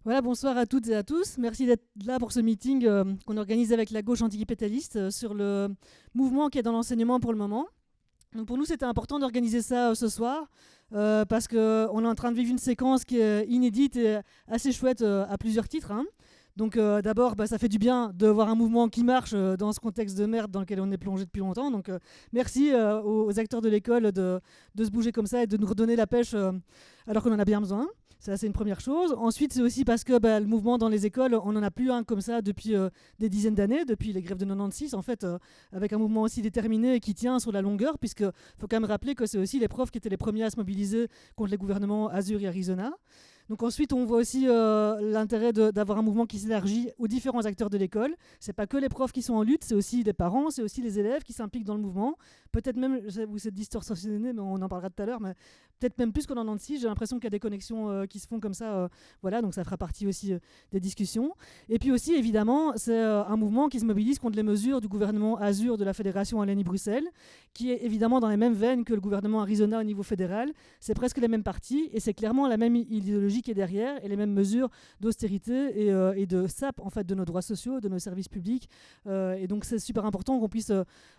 Voilà, bonsoir à toutes et à tous. Merci d'être là pour ce meeting qu'on organise avec la gauche anticapitaliste sur le mouvement qui est dans l'enseignement pour le moment. Donc pour nous, c'était important d'organiser ça ce soir parce qu'on est en train de vivre une séquence qui est inédite et assez chouette à plusieurs titres, hein. Donc d'abord, ça fait du bien de voir un mouvement qui marche dans ce contexte de merde dans lequel on est plongé depuis longtemps. Donc merci aux acteurs de l'école de se bouger comme ça et de nous redonner la pêche alors qu'on en a bien besoin. Ça, c'est une première chose. Ensuite, c'est aussi parce que le mouvement dans les écoles, on n'en a plus un comme ça depuis des dizaines d'années, depuis les grèves de 96, en fait, avec un mouvement aussi déterminé et qui tient sur la longueur, puisqu'il faut quand même rappeler que c'est aussi les profs qui étaient les premiers à se mobiliser contre les gouvernements Azur et Arizona. Donc ensuite, on voit aussi l'intérêt d'avoir un mouvement qui s'élargit aux différents acteurs de l'école. C'est pas que les profs qui sont en lutte, c'est aussi les parents, c'est aussi les élèves qui s'impliquent dans le mouvement. Peut-être même, vous êtes distorsionné, mais on en parlera tout à l'heure, mais peut-être même plus qu'en 96. J'ai l'impression qu'il y a des connexions qui se font comme ça. Voilà, donc ça fera partie aussi des discussions. Et puis aussi, évidemment, c'est un mouvement qui se mobilise contre les mesures du gouvernement Azur de la Fédération Wallonie-Bruxelles, qui est évidemment dans les mêmes veines que le gouvernement Arizona au niveau fédéral. C'est presque les mêmes partis et c'est clairement la même idéologie qui est derrière et les mêmes mesures d'austérité et de sape en fait de nos droits sociaux, de nos services publics. Et donc c'est super important qu'on puisse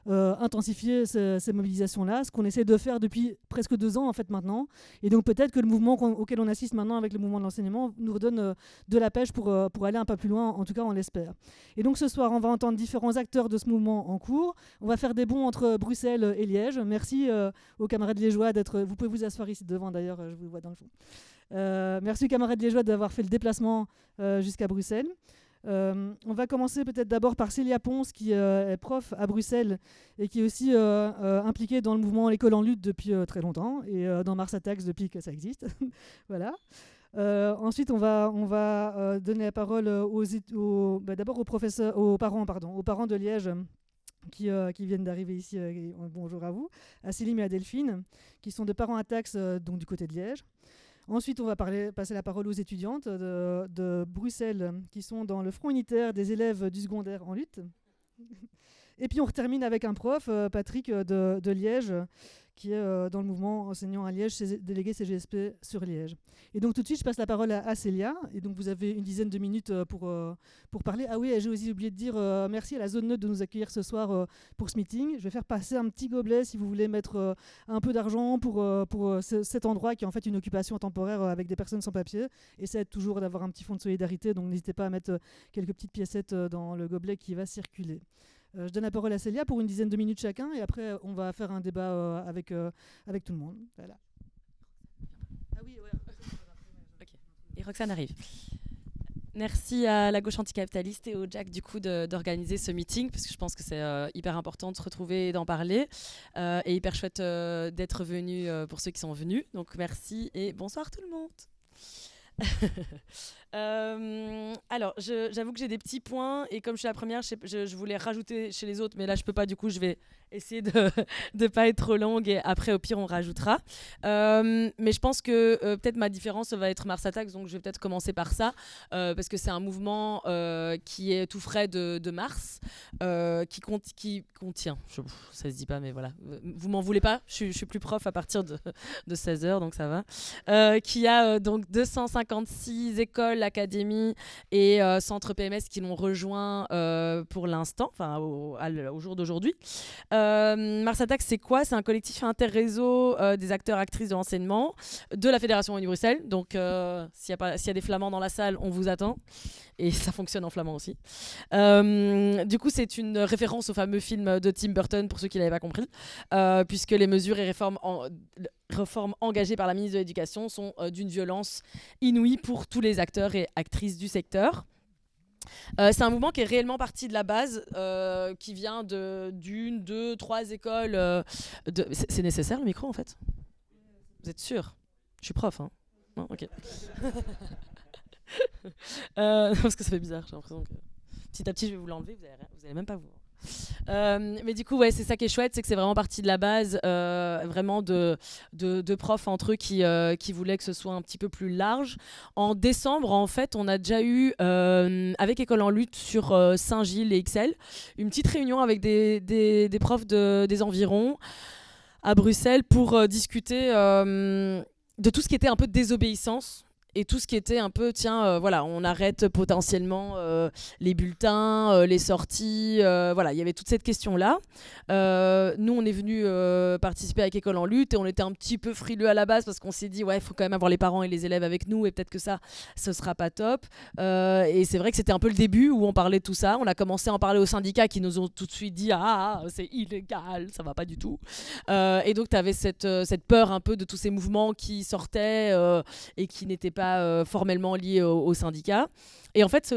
intensifier ces mobilisations-là, ce qu'on essaie de faire depuis presque 2 ans en fait maintenant. Et donc peut-être que le mouvement auquel on assiste maintenant avec le mouvement de l'enseignement nous redonne de la pêche pour aller un peu plus loin, en tout cas on l'espère. Et donc ce soir on va entendre différents acteurs de ce mouvement en cours. On va faire des bonds entre Bruxelles et Liège. Merci aux camarades liégeois d'être... Vous pouvez vous asseoir ici devant d'ailleurs, je vous vois dans le fond. Merci aux camarades liégeois d'avoir fait le déplacement jusqu'à Bruxelles. On va commencer peut-être d'abord par Célia Ponce qui est prof à Bruxelles et qui est aussi impliquée dans le mouvement L'école en lutte depuis très longtemps et dans Mars Attacks depuis que ça existe. Voilà. Ensuite, on va donner la parole d'abord aux parents de Liège qui viennent d'arriver ici. Bonjour à vous, à Célim et à Delphine, qui sont des parents Attacks donc du côté de Liège. Ensuite, on va passer la parole aux étudiantes de Bruxelles qui sont dans le front unitaire des élèves du secondaire en lutte. Et puis on termine avec un prof, Patrick de Liège, qui est dans le mouvement enseignant à Liège, délégué CGSP sur Liège. Et donc tout de suite, je passe la parole à Célia. Et donc vous avez une dizaine de minutes pour parler. Ah oui, et j'ai aussi oublié de dire merci à la zone neutre de nous accueillir ce soir pour ce meeting. Je vais faire passer un petit gobelet si vous voulez mettre un peu d'argent pour cet endroit qui est en fait une occupation temporaire avec des personnes sans papier. Et ça aide toujours d'avoir un petit fonds de solidarité. Donc n'hésitez pas à mettre quelques petites piécettes dans le gobelet qui va circuler. Je donne la parole à Célia pour une dizaine de minutes chacun et après on va faire un débat avec tout le monde. Voilà. Ah oui, ouais. Ok. Et Roxane arrive. Merci à la gauche anticapitaliste et au Jack du coup d'organiser ce meeting parce que je pense que c'est hyper important de se retrouver et d'en parler et hyper chouette d'être venu pour ceux qui sont venus. Donc merci et bonsoir tout le monde. Alors, j'avoue que j'ai des petits points et comme je suis la première, je voulais rajouter chez les autres, mais là je peux pas, du coup je vais essayer de pas être trop longue et après au pire on rajoutera. Mais je pense que peut-être ma différence va être Mars Attacks, donc je vais peut-être commencer par ça parce que c'est un mouvement qui est tout frais de mars, qui contient, ça se dit pas mais voilà, vous m'en voulez pas, je suis plus prof à partir de 16h donc ça va, qui a donc 256 écoles, académies et centres PMS qui l'ont rejoint pour l'instant, enfin au jour d'aujourd'hui. Mars Attacks, c'est quoi? C'est un collectif interréseau des acteurs actrices de l'enseignement de la Fédération Wallonie-Bruxelles. Donc s'il y a des flamands dans la salle, on vous attend. Et ça fonctionne en flamand aussi. Du coup, c'est une référence au fameux film de Tim Burton, pour ceux qui ne l'avaient pas compris, puisque les mesures et réformes engagées par la ministre de l'Éducation sont d'une violence inouïe pour tous les acteurs et actrices du secteur. C'est un mouvement qui est réellement parti de la base, qui vient d'une, deux, trois écoles. C'est nécessaire le micro en fait? Vous êtes sûr? Je suis prof, hein? Non, ok. Parce que ça fait bizarre, j'ai l'impression que petit à petit je vais vous l'enlever, vous allez même pas vous. Mais du coup, ouais, c'est ça qui est chouette, c'est que c'est vraiment parti de la base, vraiment de profs entre eux qui voulaient que ce soit un petit peu plus large. En décembre, en fait, on a déjà eu, avec École en lutte sur Saint-Gilles et Ixelles, une petite réunion avec des profs des environs à Bruxelles pour discuter de tout ce qui était un peu de désobéissance et tout ce qui était un peu, tiens, voilà, on arrête potentiellement les bulletins, les sorties, voilà, il y avait toute cette question-là. Nous, on est venu participer avec École en lutte et on était un petit peu frileux à la base parce qu'on s'est dit, ouais, il faut quand même avoir les parents et les élèves avec nous et peut-être que ça, ce sera pas top. Et c'est vrai que c'était un peu le début où on parlait de tout ça. On a commencé à en parler aux syndicats qui nous ont tout de suite dit, ah, c'est illégal, ça va pas du tout. Et donc, tu avais cette peur un peu de tous ces mouvements qui sortaient et qui n'étaient pas formellement liés au syndicat. Et en fait,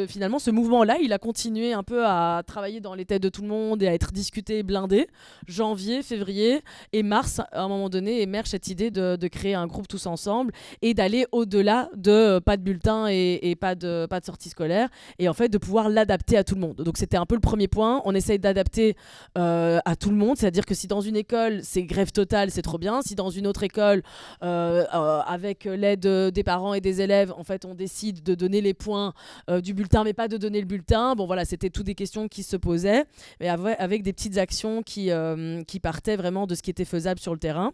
finalement, ce mouvement-là, il a continué un peu à travailler dans les têtes de tout le monde et à être discuté, blindé. Janvier, février et mars, à un moment donné, émerge cette idée de créer un groupe tous ensemble et d'aller au-delà de pas de bulletin et pas de sortie scolaire, et en fait de pouvoir l'adapter à tout le monde. Donc c'était un peu le premier point. On essaye d'adapter à tout le monde, c'est-à-dire que si dans une école, c'est grève totale, c'est trop bien. Si dans une autre école, avec l'aide des parents et des élèves, en fait, on décide de donner les points du bulletin, mais pas de donner le bulletin. Bon, voilà, c'était toutes des questions qui se posaient, mais avec des petites actions qui partaient vraiment de ce qui était faisable sur le terrain.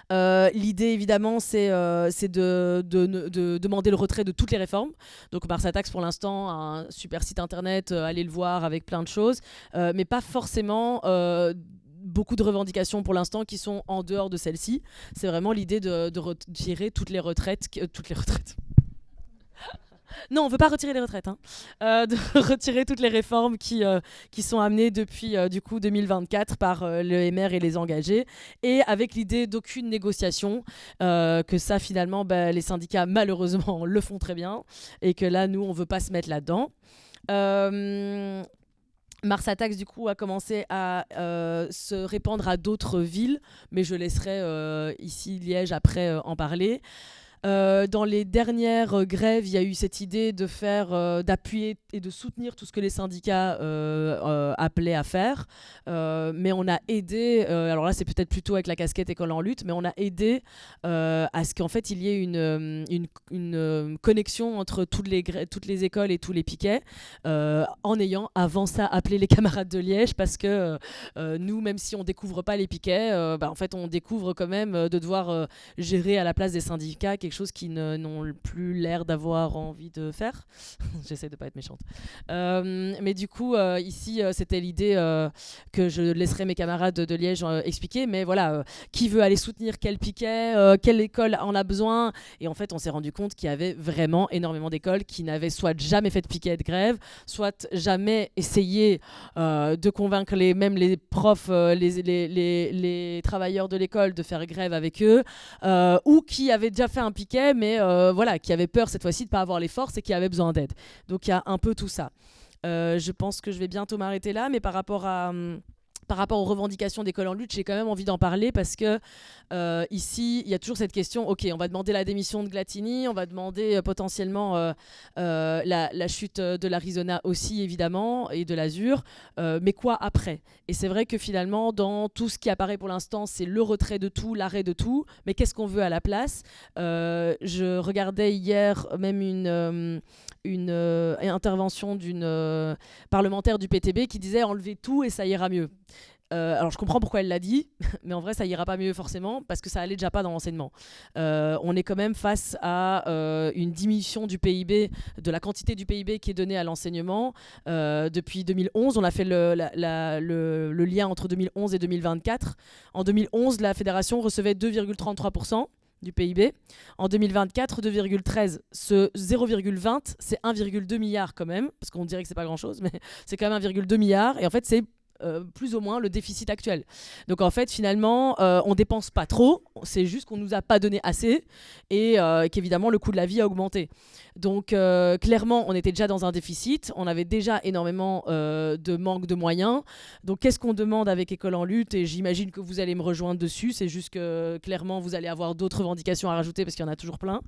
L'idée évidemment c'est de demander le retrait de toutes les réformes. Donc Mars Attacks pour l'instant a un super site internet, allez le voir, avec plein de choses, mais pas forcément beaucoup de revendications pour l'instant qui sont en dehors de celle-ci. C'est vraiment l'idée de retirer toutes les retraites. Non, on ne veut pas retirer les retraites, hein. De retirer toutes les réformes qui sont amenées depuis du coup 2024 par le MR et les engagés, et avec l'idée d'aucune négociation, que ça finalement les syndicats malheureusement le font très bien, et que là nous on ne veut pas se mettre là-dedans. Mars Attacks du coup a commencé à se répandre à d'autres villes, mais je laisserai ici Liège après en parler. Dans les dernières grèves, il y a eu cette idée de faire, d'appuyer et de soutenir tout ce que les syndicats appelaient à faire. Mais on a aidé, alors là c'est peut-être plutôt avec la casquette École en lutte, mais on a aidé à ce qu'en fait il y ait une connexion entre toutes les écoles et tous les piquets, en ayant avant ça appelé les camarades de Liège, parce que nous, même si on découvre pas les piquets, en fait on découvre quand même de devoir gérer à la place des syndicats quelque chose qui n'ont plus l'air d'avoir envie de faire. J'essaie de pas être méchante. Mais du coup, ici, c'était l'idée que je laisserai mes camarades de Liège expliquer. Mais voilà, qui veut aller soutenir quel piquet, quelle école en a besoin. Et en fait, on s'est rendu compte qu'il y avait vraiment énormément d'écoles qui n'avaient soit jamais fait de piquet de grève, soit jamais essayé de convaincre même les profs, les travailleurs de l'école de faire grève avec eux, ou qui avaient déjà fait un piquet, mais voilà, qui avaient peur cette fois-ci de ne pas avoir les forces et qui avaient besoin d'aide. Donc il y a un peu tout ça. Je pense que je vais bientôt m'arrêter là, mais par rapport aux revendications d'École en lutte, j'ai quand même envie d'en parler parce que ici, il y a toujours cette question, ok, on va demander la démission de Glatini, on va demander potentiellement la chute de l'Arizona aussi, évidemment, et de l'Azur, mais quoi après? Et c'est vrai que finalement, dans tout ce qui apparaît pour l'instant, c'est le retrait de tout, l'arrêt de tout, mais qu'est-ce qu'on veut à la place? Je regardais hier même une intervention d'une parlementaire du PTB qui disait enlever tout et ça ira mieux. Alors je comprends pourquoi elle l'a dit, mais en vrai ça ira pas mieux forcément parce que ça allait déjà pas dans l'enseignement. On est quand même face à une diminution du PIB, de la quantité du PIB qui est donnée à l'enseignement depuis 2011. On a fait le lien entre 2011 et 2024. En 2011, la fédération recevait 2,33% du PIB. En 2024, 2,13. Ce 0,20, c'est 1,2 milliard quand même, parce qu'on dirait que c'est pas grand-chose, mais c'est quand même 1,2 milliard. Et en fait, c'est plus ou moins le déficit actuel. Donc en fait finalement on dépense pas trop, c'est juste qu'on nous a pas donné assez et qu'évidemment le coût de la vie a augmenté. Donc clairement on était déjà dans un déficit, on avait déjà énormément de manque de moyens. Donc qu'est-ce qu'on demande avec École en lutte, et j'imagine que vous allez me rejoindre dessus, c'est juste que clairement vous allez avoir d'autres revendications à rajouter parce qu'il y en a toujours plein.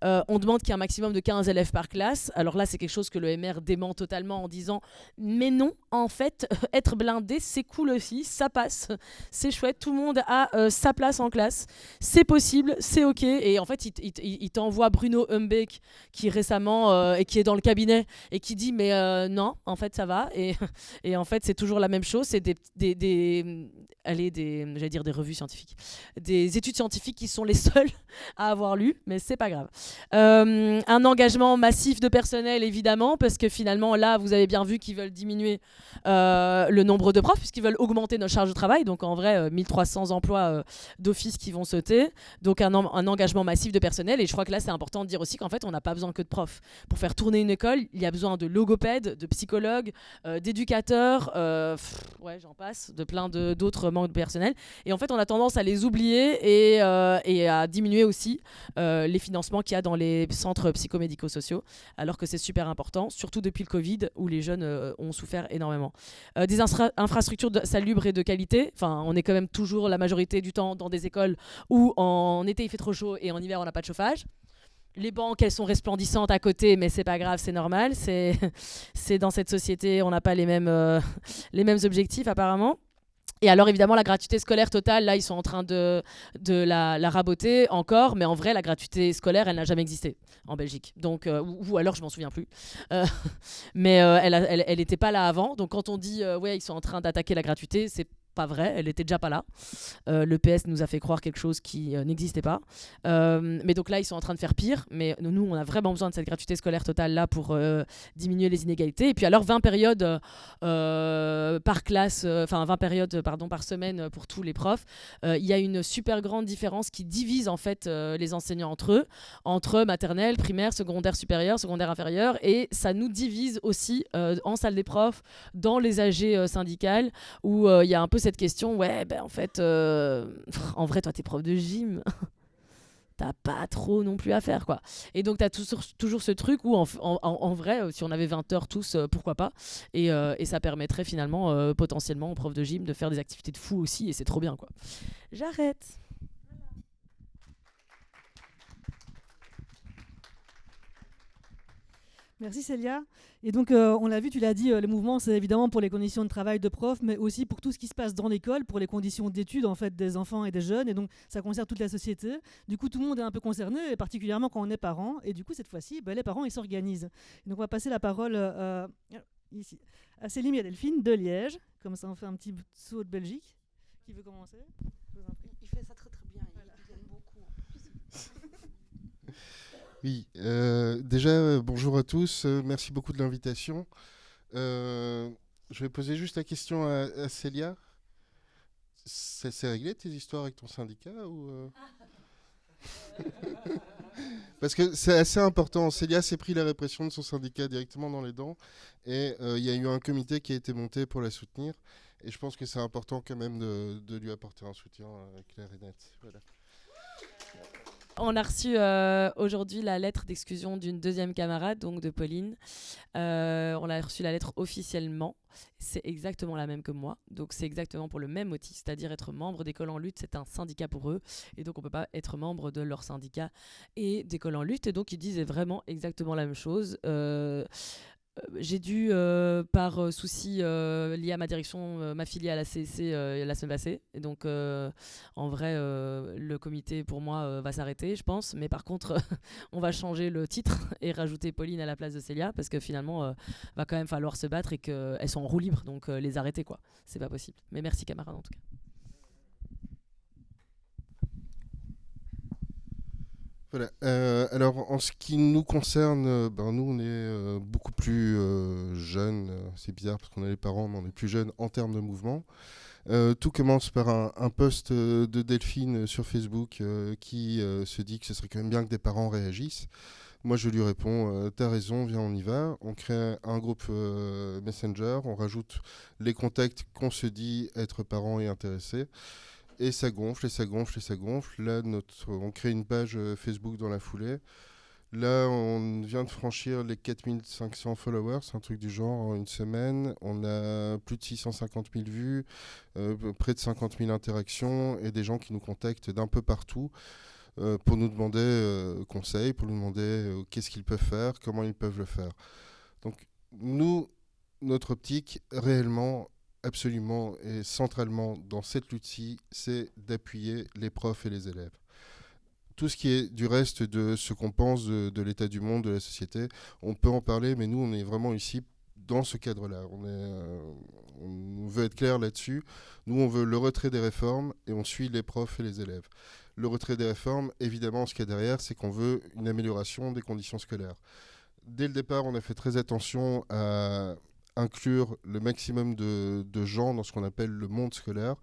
On demande qu'il y ait un maximum de 15 élèves par classe. Alors là c'est quelque chose que le MR dément totalement en disant mais non, en fait être blindé blindé, c'est cool aussi, ça passe, c'est chouette, tout le monde a sa place en classe, c'est possible, c'est ok. Et en fait, il t'envoie Bruno Humbeck qui récemment et qui est dans le cabinet et qui dit mais non, en fait ça va. Et en fait, c'est toujours la même chose, c'est j'allais dire des revues scientifiques, des études scientifiques qui sont les seules à avoir lu, mais c'est pas grave. Un engagement massif de personnel, évidemment, parce que finalement, là, vous avez bien vu qu'ils veulent diminuer le nombre de profs, puisqu'ils veulent augmenter notre charge de travail. Donc, en vrai, 1300 emplois d'office qui vont sauter. Donc, un engagement massif de personnel. Et je crois que là, c'est important de dire aussi qu'en fait, on n'a pas besoin que de profs. Pour faire tourner une école, il y a besoin de logopèdes, de psychologues, d'éducateurs, ouais, j'en passe, de plein d'autres manques de personnel. Et en fait, on a tendance à les oublier et à diminuer aussi les financements qu'il y a dans les centres psychomédico-sociaux, alors que c'est super important, surtout depuis le Covid, où les jeunes ont souffert énormément. Des infrastructures salubres et de qualité, enfin, on est quand même toujours la majorité du temps dans des écoles où en été il fait trop chaud et en hiver on n'a pas de chauffage. Les banques, elles sont resplendissantes à côté, mais c'est pas grave, c'est normal. C'est dans cette société, on n'a pas les mêmes objectifs apparemment. Et alors évidemment la gratuité scolaire totale, là ils sont en train de la raboter encore, mais en vrai la gratuité scolaire elle n'a jamais existé en Belgique. Donc, ou alors je m'en souviens plus. Mais elle n'était pas là avant, donc quand on dit ouais ils sont en train d'attaquer la gratuité, c'est pas vrai, elle était déjà pas là. Le PS nous a fait croire quelque chose qui n'existait pas. Mais donc là, ils sont en train de faire pire. Mais nous, on a vraiment besoin de cette gratuité scolaire totale là pour diminuer les inégalités. Et puis alors, 20 périodes par classe, 20 périodes par semaine pour tous les profs. Il y a une super grande différence qui divise en fait les enseignants entre maternelle, primaire, secondaire supérieur, secondaire inférieur. Et ça nous divise aussi en salle des profs, dans les AG syndicales, où il y a un peu cette question, ouais, ben en fait, en vrai, toi, t'es prof de gym, t'as pas trop non plus à faire, quoi. Et donc, t'as toujours ce truc où, en vrai, si on avait 20 heures tous, pourquoi pas, et ça permettrait finalement, potentiellement, aux profs de gym de faire des activités de fou aussi, et c'est trop bien, quoi. J'arrête. Merci Célia. Et donc, on l'a vu, tu l'as dit, le mouvement, c'est évidemment pour les conditions de travail de profs, mais aussi pour tout ce qui se passe dans l'école, pour les conditions d'études en fait, des enfants et des jeunes. Et donc, ça concerne toute la société. Du coup, tout le monde est un peu concerné, et particulièrement quand on est parent. Et du coup, cette fois-ci, les parents, ils s'organisent. Et donc, on va passer la parole ici à Célim et à Delphine de Liège. Comme ça, on fait un petit saut de Belgique. Qui veut commencer ? Il fait ça très très bien, il aime beaucoup. Oui, déjà, bonjour à tous, merci beaucoup de l'invitation. Je vais poser juste la question à Célia. C'est réglé tes histoires avec ton syndicat ou Parce que c'est assez important. Célia s'est pris la répression de son syndicat directement dans les dents et il y a eu un comité qui a été monté pour la soutenir. Et je pense que c'est important quand même de lui apporter un soutien clair et net. Voilà. On a reçu aujourd'hui la lettre d'exclusion d'une deuxième camarade, donc de Pauline. On a reçu la lettre officiellement. C'est exactement la même que moi. Donc c'est exactement pour le même motif, c'est-à-dire être membre d'École en lutte. C'est un syndicat pour eux. Et donc on ne peut pas être membre de leur syndicat et d'École en lutte. Et donc ils disaient vraiment exactement la même chose. J'ai dû, par souci lié à ma direction, m'affilier à la CEC la semaine passée. Et donc, en vrai, le comité, pour moi, va s'arrêter, je pense. Mais par contre, on va changer le titre et rajouter Pauline à la place de Célia, parce que finalement, va quand même falloir se battre et qu'elles sont en roue libre. Donc, les arrêter, quoi. C'est pas possible. Mais merci, camarades, en tout cas. Voilà. Alors, en ce qui nous concerne, nous, on est beaucoup plus jeunes. C'est bizarre parce qu'on a les parents, mais on est plus jeunes en termes de mouvement. Tout commence par un post de Delphine sur Facebook qui se dit que ce serait quand même bien que des parents réagissent. Moi, je lui réponds, t'as raison, viens, on y va. On crée un groupe Messenger, on rajoute les contacts qu'on se dit être parents et intéressés. Et ça gonfle, et ça gonfle, et ça gonfle. Là, on crée une page Facebook dans la foulée. Là, on vient de franchir les 4500 followers, un truc du genre, en une semaine. On a plus de 650 000 vues, près de 50 000 interactions, et des gens qui nous contactent d'un peu partout pour nous demander conseils, pour nous demander qu'est-ce qu'ils peuvent faire, comment ils peuvent le faire. Donc, nous, notre optique, réellement, absolument et centralement dans cette lutte-ci, c'est d'appuyer les profs et les élèves. Tout ce qui est du reste de ce qu'on pense de l'état du monde, de la société, on peut en parler, mais nous, on est vraiment ici dans ce cadre-là. On veut être clair là-dessus. Nous, on veut le retrait des réformes et on suit les profs et les élèves. Le retrait des réformes, évidemment, ce qu'il y a derrière, c'est qu'on veut une amélioration des conditions scolaires. Dès le départ, on a fait très attention à inclure le maximum de gens dans ce qu'on appelle le monde scolaire.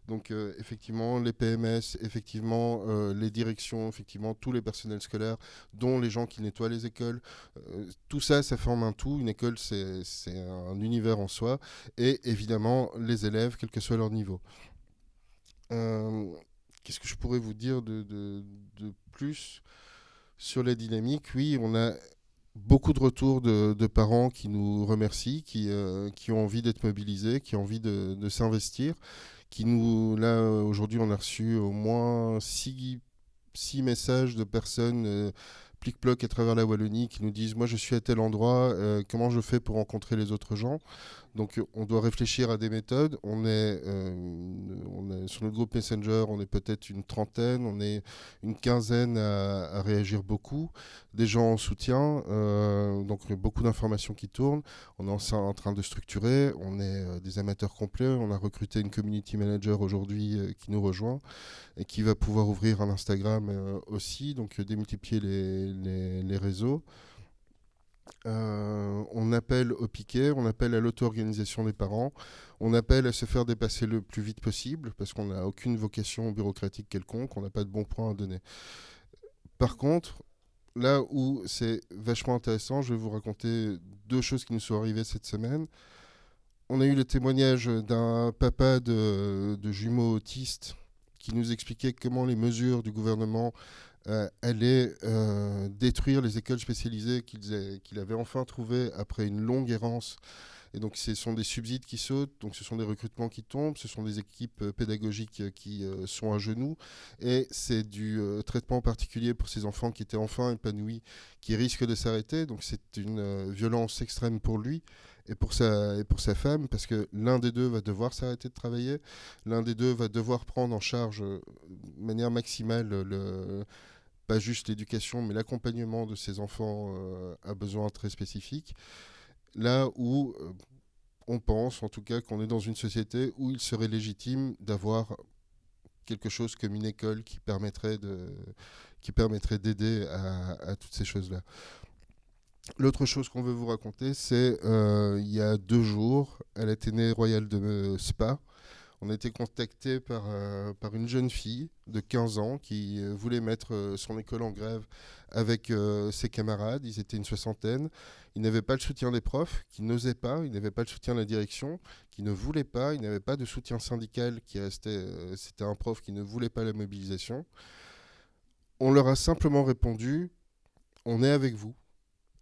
Donc effectivement, les PMS, effectivement, les directions, effectivement, tous les personnels scolaires, dont les gens qui nettoient les écoles. Tout ça, ça forme un tout. Une école, c'est un univers en soi. Et évidemment, les élèves, quel que soit leur niveau. Qu'est-ce que je pourrais vous dire de plus sur la dynamique? Oui, on a beaucoup de retours de parents qui nous remercient, qui ont envie d'être mobilisés, qui ont envie de s'investir. Là, aujourd'hui, on a reçu au moins 6 messages de personnes plic-ploc à travers la Wallonie qui nous disent « Moi, je suis à tel endroit, comment je fais pour rencontrer les autres gens ?» Donc, on doit réfléchir à des méthodes. On est sur notre groupe Messenger, on est peut-être une trentaine, on est une quinzaine à réagir beaucoup. Des gens en soutien, donc beaucoup d'informations qui tournent. On est en train de structurer, on est des amateurs complets. On a recruté une community manager aujourd'hui qui nous rejoint et qui va pouvoir ouvrir un Instagram aussi, donc démultiplier les réseaux. On appelle au piquet, on appelle à l'auto-organisation des parents, on appelle à se faire dépasser le plus vite possible parce qu'on n'a aucune vocation bureaucratique quelconque, on n'a pas de bons points à donner. Par contre, là où c'est vachement intéressant, je vais vous raconter 2 choses qui nous sont arrivées cette semaine. On a eu le témoignage d'un papa de jumeaux autistes qui nous expliquait comment les mesures du gouvernement allait détruire les écoles spécialisées qu'il avait enfin trouvées après une longue errance. Et donc ce sont des subsides qui sautent, donc ce sont des recrutements qui tombent, ce sont des équipes pédagogiques qui sont à genoux, et c'est du traitement particulier pour ces enfants qui étaient enfin épanouis, qui risquent de s'arrêter. Donc c'est une violence extrême pour lui et pour sa femme, parce que l'un des deux va devoir s'arrêter de travailler, l'un des deux va devoir prendre en charge de manière maximale pas juste l'éducation, mais l'accompagnement de ces enfants à besoins très spécifiques. Là où on pense, en tout cas, qu'on est dans une société où il serait légitime d'avoir quelque chose comme une école qui permettrait d'aider à toutes ces choses-là. L'autre chose qu'on veut vous raconter, c'est il y a 2 jours, à l'Athénée Royal de Spa, on a été contacté par une jeune fille de 15 ans qui voulait mettre son école en grève avec ses camarades. Ils étaient une 60aine. Ils n'avaient pas le soutien des profs, qui n'osaient pas. Ils n'avaient pas le soutien de la direction, qui ne voulaient pas. Ils n'avaient pas de soutien syndical qui restait. C'était un prof qui ne voulait pas la mobilisation. On leur a simplement répondu « On est avec vous ».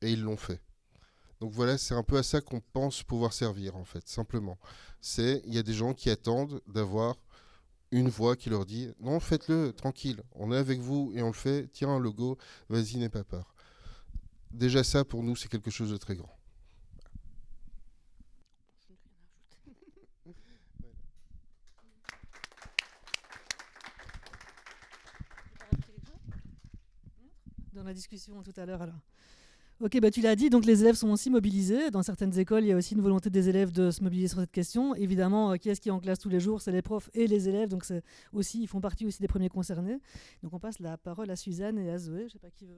Et ils l'ont fait. Donc voilà, c'est un peu à ça qu'on pense pouvoir servir, en fait, simplement. Il y a des gens qui attendent d'avoir une voix qui leur dit « Non, faites-le, tranquille, on est avec vous et on le fait, tiens un logo, vas-y, n'aie pas peur ». Déjà ça, pour nous, c'est quelque chose de très grand. Dans la discussion tout à l'heure, alors. Ok, bah tu l'as dit, donc les élèves sont aussi mobilisés. Dans certaines écoles, il y a aussi une volonté des élèves de se mobiliser sur cette question. Évidemment, qui est-ce qui est en classe tous les jours? C'est les profs et les élèves, donc ils font partie aussi des premiers concernés. Donc on passe la parole à Suzanne et à Zoé. Je ne sais pas qui veut.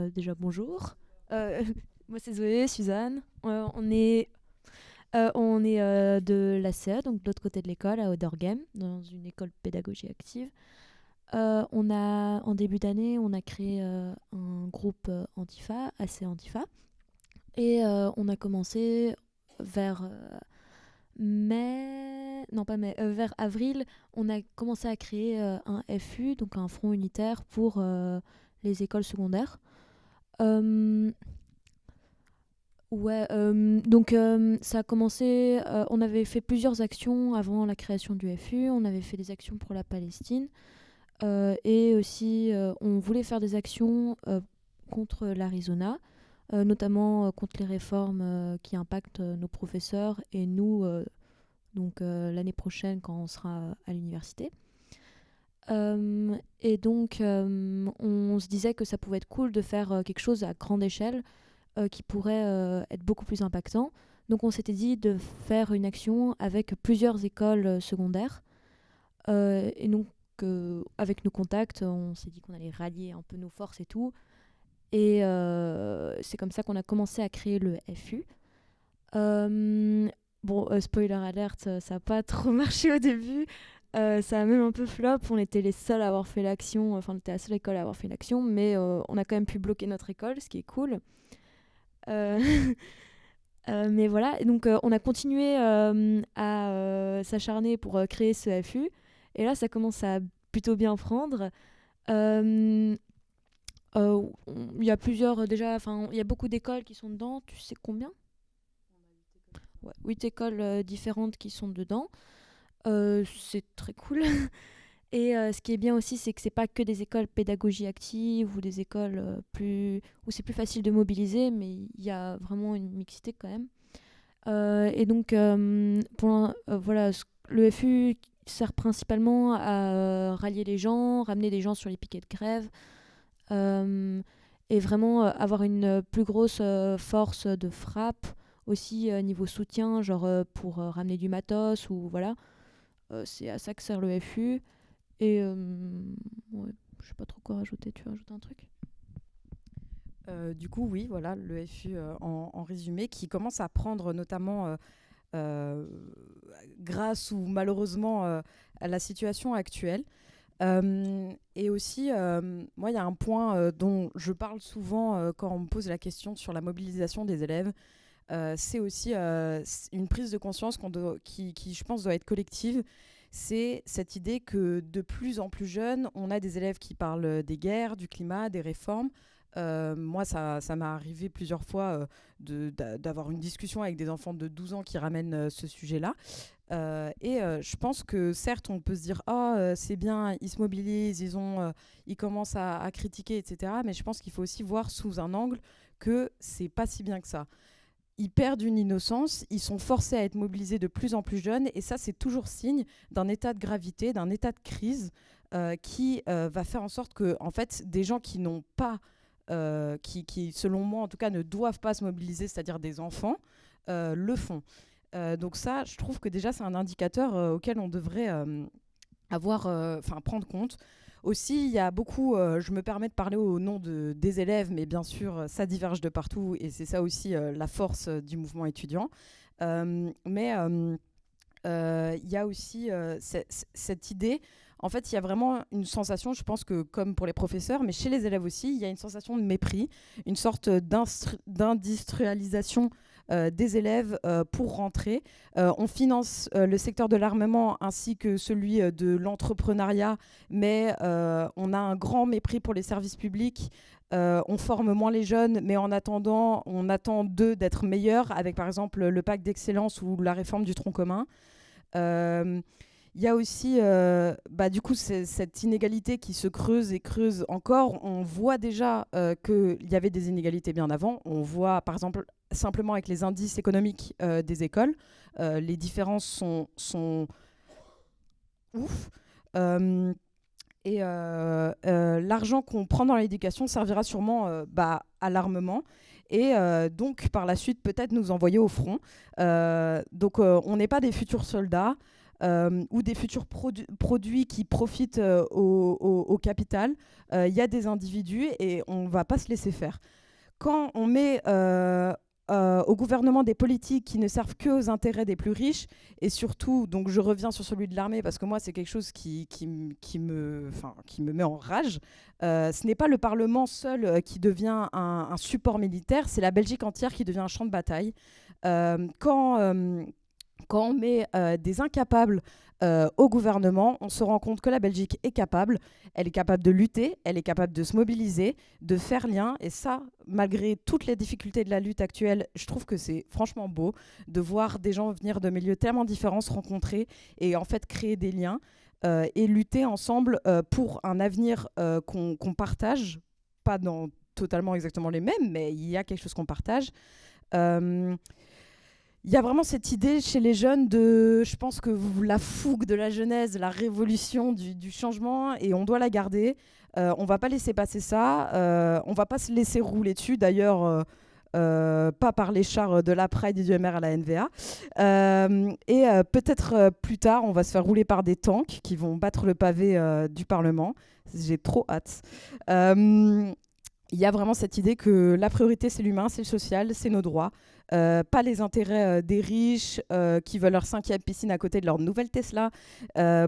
Déjà, bonjour. Moi, c'est Zoé, Suzanne. On est de l'ACE, donc de l'autre côté de l'école, à Odorghem, dans une école pédagogie active. En début d'année, on a créé un groupe Antifa, AC Antifa. Et on a commencé vers vers avril, on a commencé à créer un FU, donc un front unitaire pour les écoles secondaires. Ça a commencé, on avait fait plusieurs actions avant la création du FU. On avait fait des actions pour la Palestine. Et aussi, on voulait faire des actions contre l'Arizona. notamment contre les réformes qui impactent nos professeurs et nous, l'année prochaine quand on sera à l'université. Et donc, on se disait que ça pouvait être cool de faire quelque chose à grande échelle qui pourrait être beaucoup plus impactant. Donc, on s'était dit de faire une action avec plusieurs écoles secondaires. Et donc, avec nos contacts, on s'est dit qu'on allait rallier un peu nos forces et tout. Et c'est comme ça qu'on a commencé à créer le FU. Spoiler alert, ça n'a pas trop marché au début. Ça a même un peu flop. On était les seuls à avoir fait l'action. Enfin, on était la seule école à avoir fait l'action. Mais on a quand même pu bloquer notre école, ce qui est cool. Mais voilà. Et donc, on a continué à s'acharner pour créer ce FU. Et là, ça commence à plutôt bien prendre. Il y a plusieurs déjà. Enfin, il y a beaucoup d'écoles qui sont dedans. Tu sais combien ? 8 écoles différentes qui sont dedans. C'est très cool. Et ce qui est bien aussi, c'est que c'est pas que des écoles pédagogie active ou des écoles où c'est plus facile de mobiliser, mais il y a vraiment une mixité quand même. Et donc, voilà, le FU sert principalement à rallier les gens, ramener des gens sur les piquets de grève, et vraiment avoir une plus grosse force de frappe, aussi niveau soutien, genre pour ramener du matos ou voilà. C'est à ça que sert le FU. Et je sais pas trop quoi rajouter. Tu veux rajouter un truc ? Du coup, oui, voilà, le FU en résumé, qui commence à prendre notamment grâce ou malheureusement à la situation actuelle. Et aussi, moi, il y a un point dont je parle souvent quand on me pose la question sur la mobilisation des élèves. C'est aussi une prise de conscience qui, je pense, doit être collective. C'est cette idée que de plus en plus jeunes, on a des élèves qui parlent des guerres, du climat, des réformes. Moi, ça m'est arrivé plusieurs fois d'avoir une discussion avec des enfants de 12 ans qui ramènent ce sujet-là. Je pense que certes, on peut se dire « c'est bien, ils se mobilisent, ils commencent à critiquer, etc. » Mais je pense qu'il faut aussi voir sous un angle que c'est pas si bien que ça. Ils perdent une innocence, ils sont forcés à être mobilisés de plus en plus jeunes, et ça, c'est toujours signe d'un état de gravité, d'un état de crise qui va faire en sorte que, en fait, des gens qui n'ont pas, qui, selon moi, en tout cas, ne doivent pas se mobiliser, c'est-à-dire des enfants, le font. Donc ça, je trouve que déjà, c'est un indicateur auquel on devrait prendre compte. Aussi, il y a beaucoup, je me permets de parler au nom des élèves, mais bien sûr, ça diverge de partout, et c'est ça aussi la force du mouvement étudiant. Il y a aussi cette idée, en fait, il y a vraiment une sensation, je pense que comme pour les professeurs, mais chez les élèves aussi, il y a une sensation de mépris, une sorte d'industrialisation des élèves pour rentrer. On finance le secteur de l'armement ainsi que celui de l'entrepreneuriat, mais on a un grand mépris pour les services publics. On forme moins les jeunes, mais en attendant, on attend d'eux d'être meilleurs, avec par exemple le pacte d'excellence ou la réforme du tronc commun. Il y a aussi du coup cette inégalité qui se creuse et creuse encore. On voit déjà qu'il y avait des inégalités bien avant. On voit par exemple simplement avec les indices économiques des écoles, les différences sont ouf. L'argent qu'on prend dans l'éducation servira sûrement à l'armement. Et donc par la suite peut-être nous envoyer au front. Donc on n'est pas des futurs soldats. Ou des futurs produits qui profitent au capital. Il y a des individus et on ne va pas se laisser faire. Quand on met au gouvernement des politiques qui ne servent que aux intérêts des plus riches, et surtout, donc je reviens sur celui de l'armée, parce que moi c'est quelque chose qui me met en rage, ce n'est pas le Parlement seul qui devient un support militaire, c'est la Belgique entière qui devient un champ de bataille. Quand on met des incapables au gouvernement, on se rend compte que la Belgique est capable. Elle est capable de lutter, elle est capable de se mobiliser, de faire lien. Et ça, malgré toutes les difficultés de la lutte actuelle, je trouve que c'est franchement beau de voir des gens venir de milieux tellement différents se rencontrer et en fait créer des liens et lutter ensemble pour un avenir qu'on partage, pas dans totalement exactement les mêmes, mais il y a quelque chose qu'on partage. Il y a vraiment cette idée chez les jeunes de, je pense que la fougue de la jeunesse, la révolution du changement, et on doit la garder. On va pas laisser passer ça. On va pas se laisser rouler dessus. D'ailleurs, pas par les chars de la Pride et du MR à la NVA. Peut-être plus tard, on va se faire rouler par des tanks qui vont battre le pavé du Parlement. J'ai trop hâte. Il y a vraiment cette idée que la priorité, c'est l'humain, c'est le social, c'est nos droits. Pas les intérêts des riches qui veulent leur 5e piscine à côté de leur nouvelle Tesla.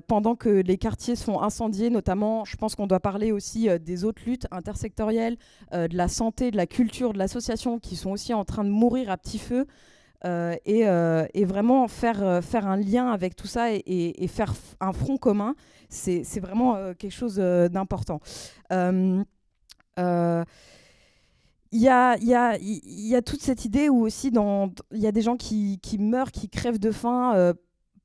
Pendant que les quartiers se font incendier, notamment, je pense qu'on doit parler aussi des autres luttes intersectorielles, de la santé, de la culture, de l'association, qui sont aussi en train de mourir à petit feu. Et vraiment faire un lien avec tout ça et faire un front commun, c'est vraiment quelque chose d'important. Il y a toute cette idée où aussi il y a des gens qui meurent, qui crèvent de faim,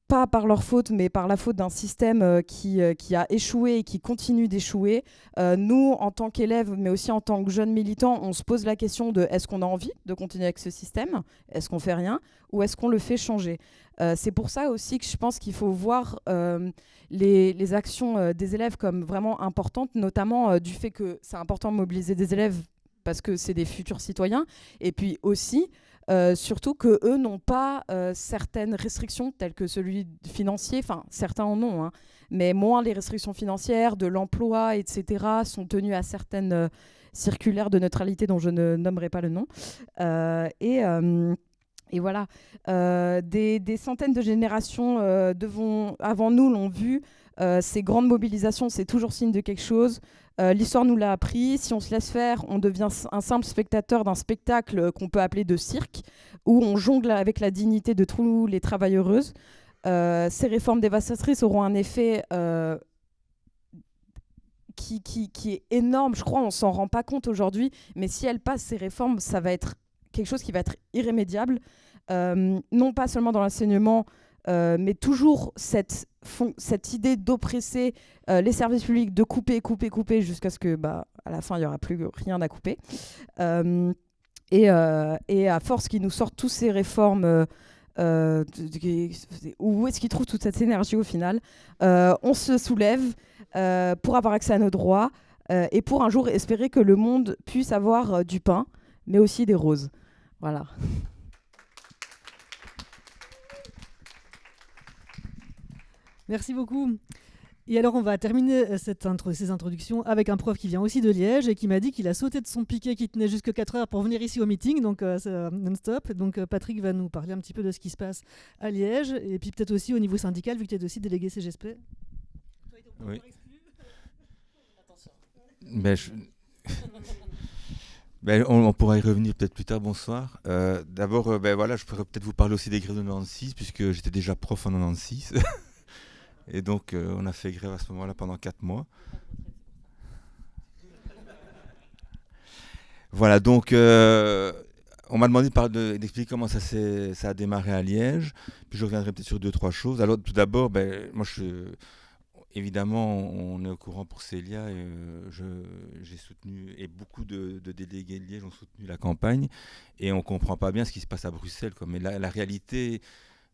pas par leur faute, mais par la faute d'un système qui a échoué et qui continue d'échouer. Nous, en tant qu'élèves, mais aussi en tant que jeunes militants, on se pose la question de est-ce qu'on a envie de continuer avec ce système ? Est-ce qu'on fait rien ? Ou est-ce qu'on le fait changer ? C'est pour ça aussi que je pense qu'il faut voir les actions des élèves comme vraiment importantes, notamment du fait que c'est important de mobiliser des élèves parce que c'est des futurs citoyens, et puis aussi, surtout qu'eux n'ont pas certaines restrictions telles que celui financier, enfin certains en ont, hein, mais moins les restrictions financières, de l'emploi, etc., sont tenues à certaines circulaires de neutralité dont je ne nommerai pas le nom. Et voilà, des centaines de générations avant nous l'ont vu. Ces grandes mobilisations, c'est toujours signe de quelque chose. L'histoire nous l'a appris. Si on se laisse faire, on devient un simple spectateur d'un spectacle qu'on peut appeler de cirque, où on jongle avec la dignité de tous les travailleuses. Ces réformes dévastatrices auront un effet qui est énorme. Je crois on s'en rend pas compte aujourd'hui, mais si elles passent, ces réformes, ça va être quelque chose qui va être irrémédiable, non pas seulement dans l'enseignement, mais toujours cette idée d'oppresser les services publics, de couper jusqu'à ce que, à la fin, il n'y aura plus rien à couper. Et à force qu'ils nous sortent tous ces réformes, où est-ce qu'ils trouvent toute cette énergie au final ? On se soulève pour avoir accès à nos droits et pour un jour espérer que le monde puisse avoir du pain, mais aussi des roses. Voilà. Merci beaucoup. Et alors, on va terminer ces introductions avec un prof qui vient aussi de Liège et qui m'a dit qu'il a sauté de son piquet qui tenait jusque 4 heures pour venir ici au meeting, donc c'est non-stop. Donc Patrick va nous parler un petit peu de ce qui se passe à Liège et puis peut-être aussi au niveau syndical, vu que tu es aussi délégué CGSP. Oui. On pourra y revenir peut-être plus tard. Bonsoir. D'abord, voilà, je pourrais peut-être vous parler aussi des grèves de 96, puisque j'étais déjà prof en 96. Et donc, on a fait grève à ce moment-là pendant 4 mois. Voilà, donc, on m'a demandé d'expliquer comment ça a démarré à Liège. Puis je reviendrai peut-être sur 2-3 choses. Alors, tout d'abord, moi, évidemment, on est au courant pour Célia. J'ai soutenu, et beaucoup de délégués de Liège ont soutenu la campagne. Et on ne comprend pas bien ce qui se passe à Bruxelles. Mais la réalité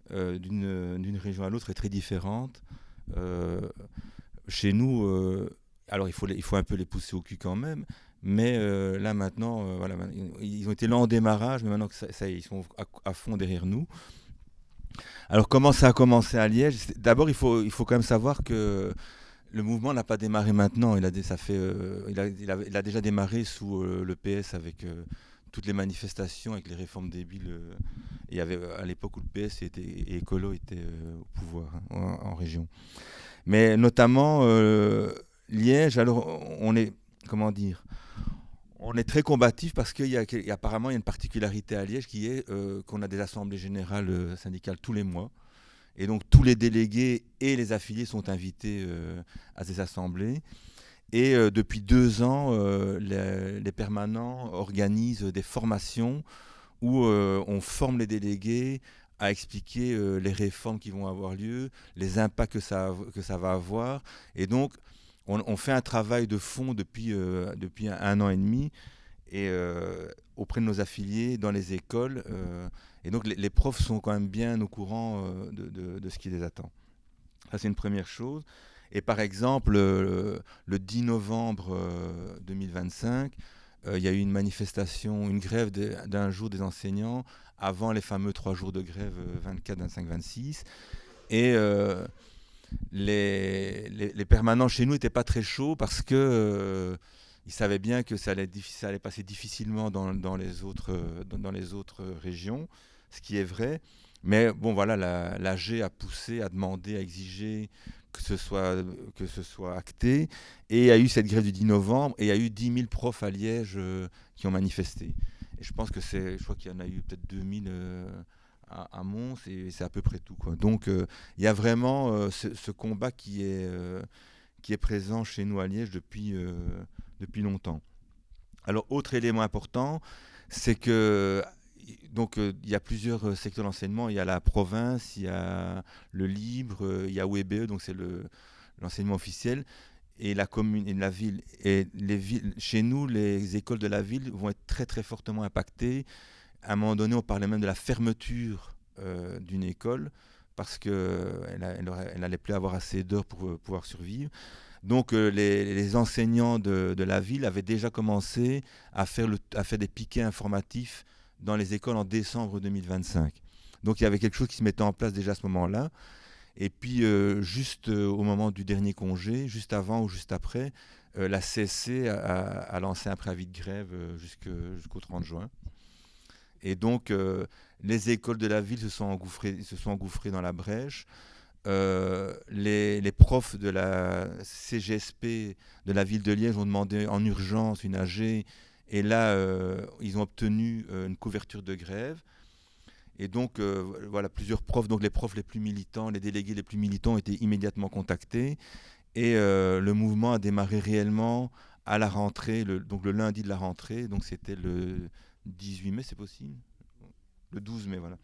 d'une région à l'autre est très différente. Chez nous, alors il faut un peu les pousser au cul quand même, mais là maintenant, voilà, ils ont été lents en démarrage, mais maintenant que ça ils sont à fond derrière nous. Alors comment ça a commencé à Liège ? D'abord, il faut quand même savoir que le mouvement n'a pas démarré maintenant. Il a déjà démarré sous le PS avec toutes les manifestations, avec les réformes débiles. Il y avait à l'époque où le PS et Écolo étaient au pouvoir, hein, en région. Mais notamment Liège, alors on est très combatif parce qu'apparemment il y a une particularité à Liège qui est qu'on a des assemblées générales syndicales tous les mois. Et donc tous les délégués et les affiliés sont invités à ces assemblées. Et depuis 2 ans, les permanents organisent des formations où on forme les délégués à expliquer les réformes qui vont avoir lieu, les impacts que ça va avoir. Et donc, on fait un travail de fond depuis 1 an et demi. et auprès de nos affiliés dans les écoles. Et donc les profs sont quand même bien au courant de ce qui les attend. Ça, c'est une première chose. Et par exemple, le 10 novembre 2025, il y a eu une manifestation, une grève d'un jour des enseignants avant les fameux 3 jours de grève 24, 25, 26. Et les permanents chez nous n'étaient pas très chauds parce que ils savaient bien que ça allait passer difficilement dans les autres régions, ce qui est vrai. Mais bon, voilà, l'AG a poussé, a demandé, a exigé que ce soit acté. Et il y a eu cette grève du 10 novembre et il y a eu 10 000 profs à Liège qui ont manifesté. Et je pense je crois qu'il y en a eu peut-être 2000 à Mons et c'est à peu près tout, quoi. Donc il y a vraiment ce combat qui est présent chez nous à Liège depuis longtemps. Alors, autre élément important, c'est que donc il y a plusieurs secteurs d'enseignement. Il y a la province, il y a le libre, il y a WBE, donc c'est l'enseignement officiel, et la commune et la ville. Et les villes, chez nous, les écoles de la ville vont être très très fortement impactées. À un moment donné, on parlait même de la fermeture d'une école parce qu'elle n'allait plus avoir assez d'heures pour pouvoir survivre. Donc les enseignants de la ville avaient déjà commencé à faire des piquets informatifs dans les écoles en décembre 2025. Donc il y avait quelque chose qui se mettait en place déjà à ce moment-là. Et puis juste au moment du dernier congé, juste avant ou juste après, la CSC a lancé un préavis de grève jusqu'au 30 juin. Et donc les écoles de la ville se sont engouffrées dans la brèche. Les profs de la CGSP de la ville de Liège ont demandé en urgence une AG et là ils ont obtenu une couverture de grève et donc voilà, plusieurs profs, donc les profs les plus militants, les délégués les plus militants ont été immédiatement contactés et le mouvement a démarré réellement à la rentrée, donc le lundi de la rentrée, donc c'était le 18 mai, c'est possible, le 12 mai, voilà,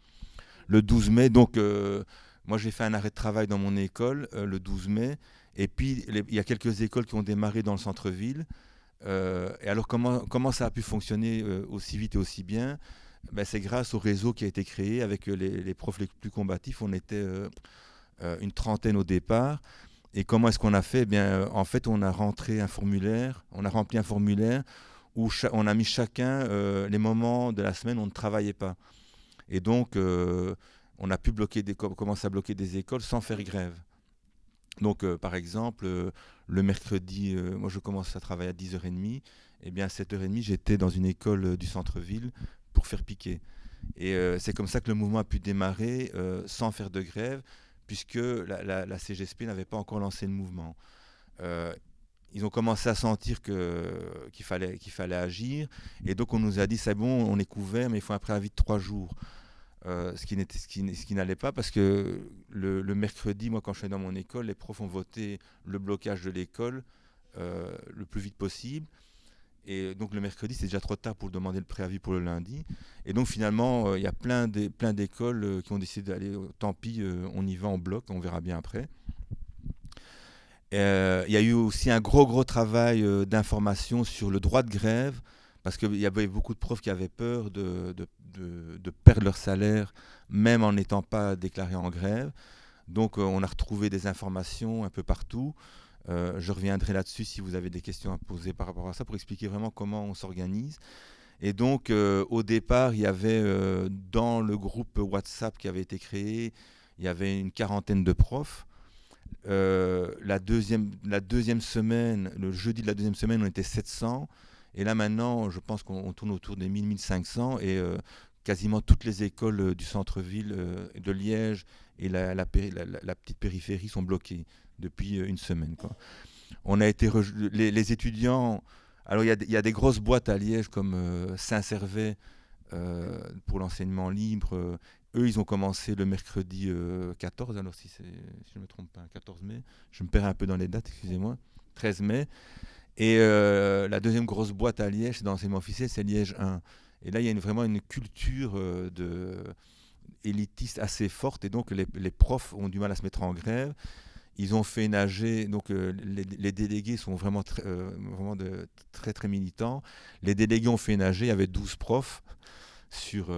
le 12 mai. Donc moi, j'ai fait un arrêt de travail dans mon école le 12 mai. Et puis, il y a quelques écoles qui ont démarré dans le centre-ville. Et alors, comment ça a pu fonctionner aussi vite et aussi bien? C'est grâce au réseau qui a été créé avec les profs les plus combatifs. On était une trentaine au départ. Et comment est-ce qu'on a fait? En fait, on a rempli un formulaire où on a mis chacun les moments de la semaine où on ne travaillait pas. Et donc, on a pu commencer à bloquer des écoles sans faire grève. Donc, par exemple, le mercredi, moi je commence à travailler à 10h30, et bien à 7h30, j'étais dans une école du centre-ville pour faire piquer. Et c'est comme ça que le mouvement a pu démarrer sans faire de grève, puisque la CGSP n'avait pas encore lancé le mouvement. Ils ont commencé à sentir qu'il fallait agir, et donc on nous a dit, c'est bon, on est couvert, mais il faut un préavis de 3 jours. Ce qui n'allait pas parce que le mercredi, moi quand je suis dans mon école, les profs ont voté le blocage de l'école le plus vite possible. Et donc le mercredi, c'est déjà trop tard pour demander le préavis pour le lundi. Et donc finalement, il y a plein d'écoles qui ont décidé d'aller, tant pis, on y va en bloc, on verra bien après. Il y a eu aussi un gros travail d'information sur le droit de grève, parce qu'il y avait beaucoup de profs qui avaient peur de perdre leur salaire, même en n'étant pas déclarés en grève. Donc on a retrouvé des informations un peu partout. Je reviendrai là-dessus si vous avez des questions à poser par rapport à ça, pour expliquer vraiment comment on s'organise. Et donc au départ, il y avait dans le groupe WhatsApp qui avait été créé, il y avait une quarantaine de profs. La deuxième semaine, le jeudi de la deuxième semaine, on était 700. Et là maintenant, je pense qu'on tourne autour des 1000-1500 et quasiment toutes les écoles du centre-ville de Liège et la petite périphérie sont bloquées depuis une semaine, quoi. On a été les étudiants. Alors il y a des grosses boîtes à Liège comme Saint-Servais pour l'enseignement libre. Eux, ils ont commencé le mercredi 14, alors si je ne me trompe pas, 14 mai. Je me perds un peu dans les dates, excusez-moi. 13 mai. Et la deuxième grosse boîte à Liège, c'est dans l'enseignement officiel, c'est Liège 1. Et là, il y a vraiment une culture élitiste assez forte. Et donc, les profs ont du mal à se mettre en grève. Ils ont fait nager, donc les délégués sont vraiment, vraiment très très militants. Les délégués ont fait nager, il y avait 12 profs sur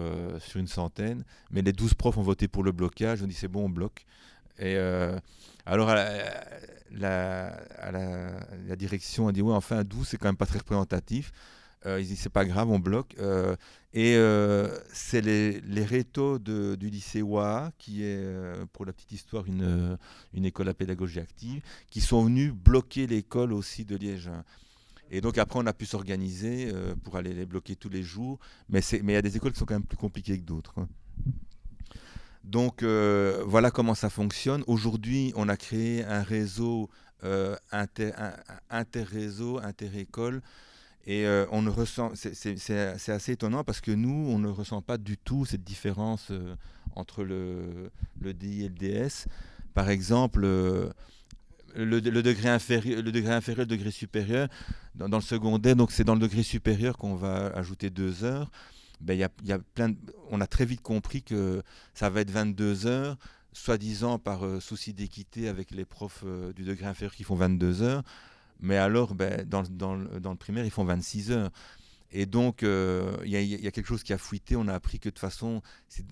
une centaine, mais les 12 profs ont voté pour le blocage, on dit c'est bon, on bloque. Et alors la direction a dit ouais, enfin 12 c'est quand même pas très représentatif. Ils disent c'est pas grave, on bloque. C'est les rétos du lycée OAA, qui est pour la petite histoire une école à pédagogie active, qui sont venus bloquer l'école aussi de Liège. Et donc après on a pu s'organiser pour aller les bloquer tous les jours, mais il y a des écoles qui sont quand même plus compliquées que d'autres. Donc voilà comment ça fonctionne. Aujourd'hui, on a créé un réseau inter-réseau, inter-école, et on ne ressent, c'est assez étonnant parce que nous, on ne ressent pas du tout cette différence entre le DI et le DS. Par exemple, le degré inférieur, le degré supérieur, dans le secondaire, donc c'est dans le degré supérieur qu'on va ajouter 2 heures. Ben, on a très vite compris que ça va être 22 heures, soi-disant par souci d'équité avec les profs du degré inférieur qui font 22 heures, mais alors ben, dans le primaire ils font 26 heures. Et donc il y a quelque chose qui a fuité, on a appris que de toute façon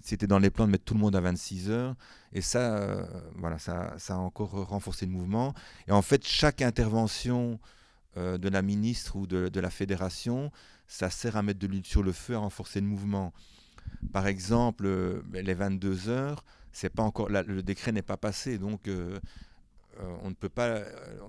c'était dans les plans de mettre tout le monde à 26 heures, et ça, voilà, ça a encore renforcé le mouvement. Et en fait chaque intervention de la ministre ou de la fédération, ça sert à mettre de l'huile sur le feu, à renforcer le mouvement. Par exemple, les 22 heures, c'est pas encore, le décret n'est pas passé, donc on ne peut pas,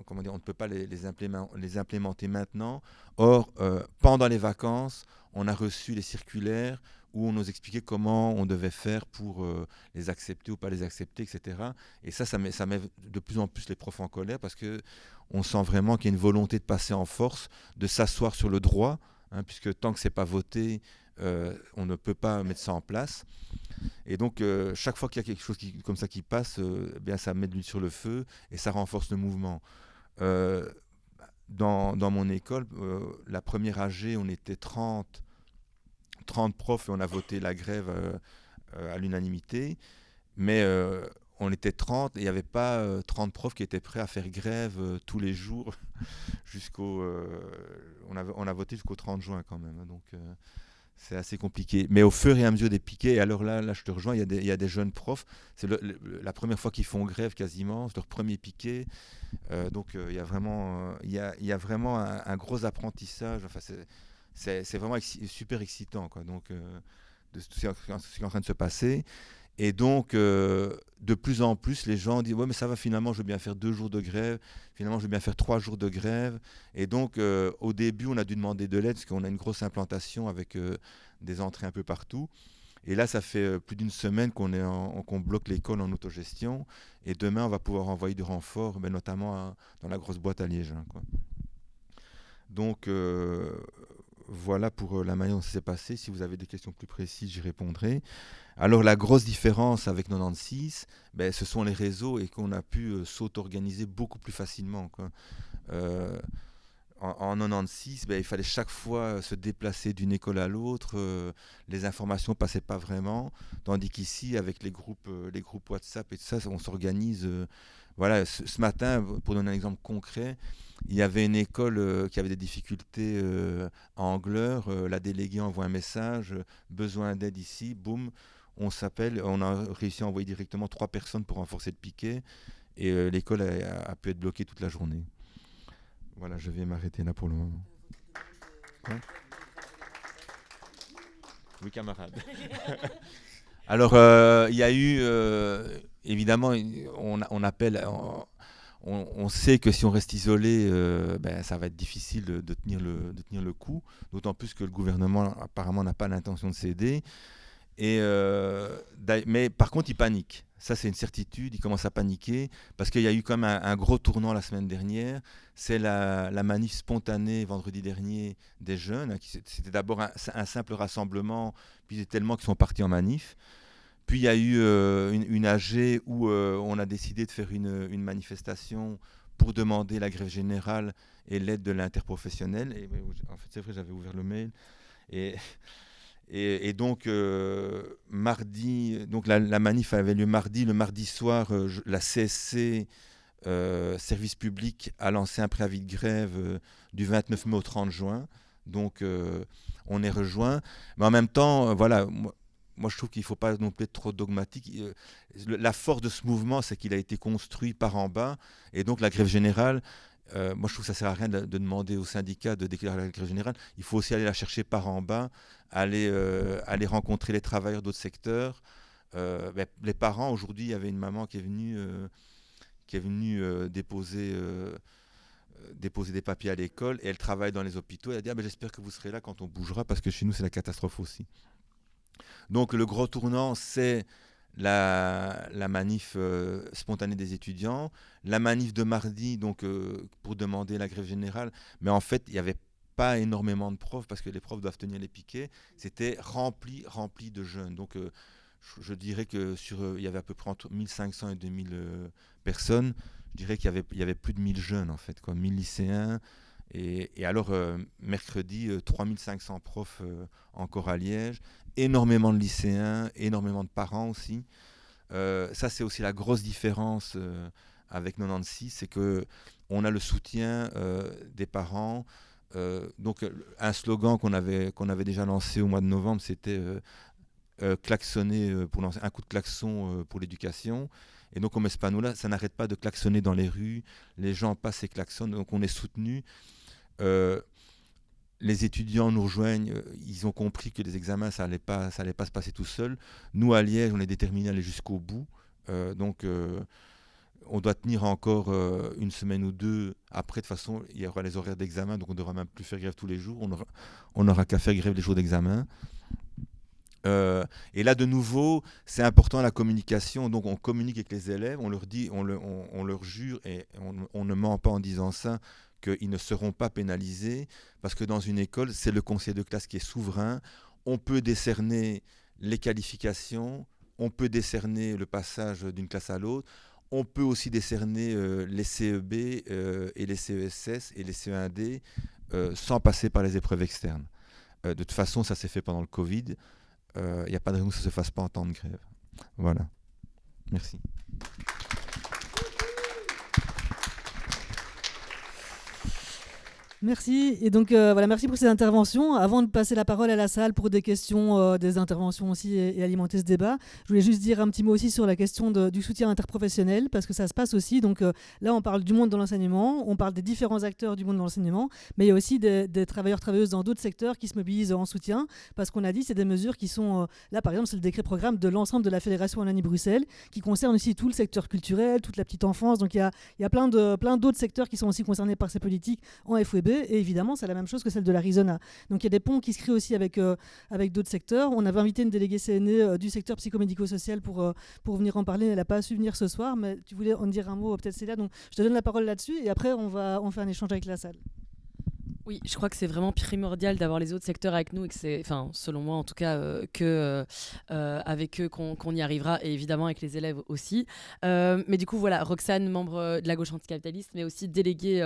on ne peut pas les implémenter maintenant. Or, pendant les vacances, on a reçu les circulaires où on nous expliquait comment on devait faire pour les accepter ou pas les accepter, etc. Et ça met de plus en plus les profs en colère, parce qu'on sent vraiment qu'il y a une volonté de passer en force, de s'asseoir sur le droit, puisque tant que ce n'est pas voté, on ne peut pas mettre ça en place. Et donc, chaque fois qu'il y a quelque chose comme ça qui passe, bien, ça met de l'huile sur le feu et ça renforce le mouvement. Dans mon école, la première AG, on était 30 profs et on a voté la grève à l'unanimité. Mais on était 30 et il n'y avait pas 30 profs qui étaient prêts à faire grève tous les jours on a voté jusqu'au 30 juin quand même. Donc, c'est assez compliqué. Mais au fur et à mesure des piquets, et alors là je te rejoins, il y a des jeunes profs, c'est la première fois qu'ils font grève quasiment, c'est leur premier piquet. Donc il y a vraiment un gros apprentissage. Enfin, c'est vraiment super excitant, quoi. Donc, de ce qui est en train de se passer. Et donc, de plus en plus, les gens disent « Ouais, mais ça va, finalement, je veux bien faire 2 jours de grève. Finalement, je veux bien faire 3 jours de grève. » Et donc, au début, on a dû demander de l'aide parce qu'on a une grosse implantation avec des entrées un peu partout. Et là, ça fait plus d'une semaine qu'on bloque l'école en autogestion. Et demain, on va pouvoir envoyer du renfort, mais notamment dans la grosse boîte à Liège, quoi. Donc, voilà pour la manière dont ça s'est passé. Si vous avez des questions plus précises, j'y répondrai. Alors la grosse différence avec 96, ce sont les réseaux, et qu'on a pu s'auto-organiser beaucoup plus facilement, quoi. En 96, il fallait chaque fois se déplacer d'une école à l'autre, les informations ne passaient pas vraiment, tandis qu'ici, avec les groupes WhatsApp et tout ça, on s'organise. Voilà, ce matin, pour donner un exemple concret, il y avait une école qui avait des difficultés en Angleur. La déléguée envoie un message, besoin d'aide ici, boum, on s'appelle, on a réussi à envoyer directement 3 personnes pour renforcer le piquet, et l'école a pu être bloquée toute la journée. Voilà, je vais m'arrêter là pour le moment. Quoi ? Oui, camarade. Alors, il y a eu, évidemment, on appelle... On sait que si on reste isolé, ça va être difficile de tenir le coup, d'autant plus que le gouvernement apparemment n'a pas l'intention de céder. Mais par contre, il panique. Ça, c'est une certitude. Il commence à paniquer parce qu'il y a eu quand même un gros tournant la semaine dernière. C'est la manif spontanée vendredi dernier des jeunes. C'était d'abord un simple rassemblement, puis il y a tellement qui sont partis en manif. Puis il y a eu une AG où on a décidé de faire une manifestation pour demander la grève générale et l'aide de l'interprofessionnel. Et en fait, c'est vrai, j'avais ouvert le mail. Et donc, mardi, donc la manif avait lieu mardi. Le mardi soir, la CSC service public a lancé un préavis de grève du 29 mai au 30 juin. Donc, on est rejoint. Mais en même temps, voilà, moi, je trouve qu'il ne faut pas non plus être trop dogmatique. La force de ce mouvement, c'est qu'il a été construit par en bas. Et donc, la grève générale, moi, je trouve que ça ne sert à rien de demander aux syndicats de déclarer la grève générale. Il faut aussi aller la chercher par en bas, aller rencontrer les travailleurs d'autres secteurs. Les parents, aujourd'hui, il y avait une maman qui est venue déposer des papiers à l'école, et elle travaille dans les hôpitaux. Elle a dit j'espère que vous serez là quand on bougera, parce que chez nous, c'est la catastrophe aussi. Donc, le gros tournant, c'est la manif spontanée des étudiants, la manif de mardi donc, pour demander la grève générale. Mais en fait, il n'y avait pas énormément de profs, parce que les profs doivent tenir les piquets. C'était rempli de jeunes. Donc, je dirais qu'il y avait à peu près entre 1500 et 2000 personnes. Je dirais qu'il y avait plus de 1000 jeunes, en fait, 1000 lycéens. Et alors, mercredi, 3500 profs encore à Liège, énormément de lycéens, énormément de parents aussi. Ça, c'est aussi la grosse différence avec 96, c'est qu'on a le soutien des parents. Donc, un slogan qu'on avait déjà lancé au mois de novembre, c'était klaxonner pour lancer un coup de klaxon pour l'éducation. Et donc, on met ce panneau-là, ça n'arrête pas de klaxonner dans les rues. Les gens passent et klaxonnent, donc on est soutenu. Les étudiants nous rejoignent, ils ont compris que les examens, ça allait pas se passer tout seul. Nous, à Liège, on est déterminés à aller jusqu'au bout. Donc, on doit tenir encore une semaine ou deux. Après, de toute façon, il y aura les horaires d'examen, donc on ne devra même plus faire grève tous les jours. On n'aura qu'à faire grève les jours d'examen. Et là, de nouveau, c'est important la communication. Donc, on communique avec les élèves, on leur dit, on leur jure, et on ne ment pas en disant ça, qu'ils ne seront pas pénalisés, parce que dans une école, c'est le conseil de classe qui est souverain. On peut décerner les qualifications, on peut décerner le passage d'une classe à l'autre, on peut aussi décerner les CEB et les CESS et les CE1D sans passer par les épreuves externes. De toute façon, ça s'est fait pendant le Covid. Il n'y a pas de raison que ça ne se fasse pas en temps de grève. Voilà. Merci. Merci. Et donc, voilà, merci pour ces interventions. Avant de passer la parole à la salle pour des questions, des interventions aussi et alimenter ce débat, je voulais juste dire un petit mot aussi sur la question du soutien interprofessionnel, parce que ça se passe aussi. Donc là, on parle du monde de l'enseignement, on parle des différents acteurs du monde de l'enseignement, mais il y a aussi des travailleurs, travailleuses dans d'autres secteurs qui se mobilisent en soutien, parce qu'on a dit c'est des mesures qui sont... là, par exemple, c'est le décret-programme de l'ensemble de la Fédération Wallonie-Bruxelles, qui concerne aussi tout le secteur culturel, toute la petite enfance. Donc il y a plein d'autres secteurs qui sont aussi concernés par ces politiques en FWB. Et évidemment, c'est la même chose que celle de l'Arizona. Donc il y a des ponts qui se créent aussi avec d'autres secteurs. On avait invité une déléguée CNE du secteur psychomédico-social pour venir en parler. Elle n'a pas su venir ce soir, mais tu voulais en dire un mot, peut-être Célia. Donc je te donne la parole là-dessus et après on fait un échange avec la salle. Oui, je crois que c'est vraiment primordial d'avoir les autres secteurs avec nous et que c'est, enfin, selon moi en tout cas, avec eux qu'on y arrivera, et évidemment avec les élèves aussi. Mais du coup, voilà, Roxane, membre de la gauche anticapitaliste, mais aussi déléguée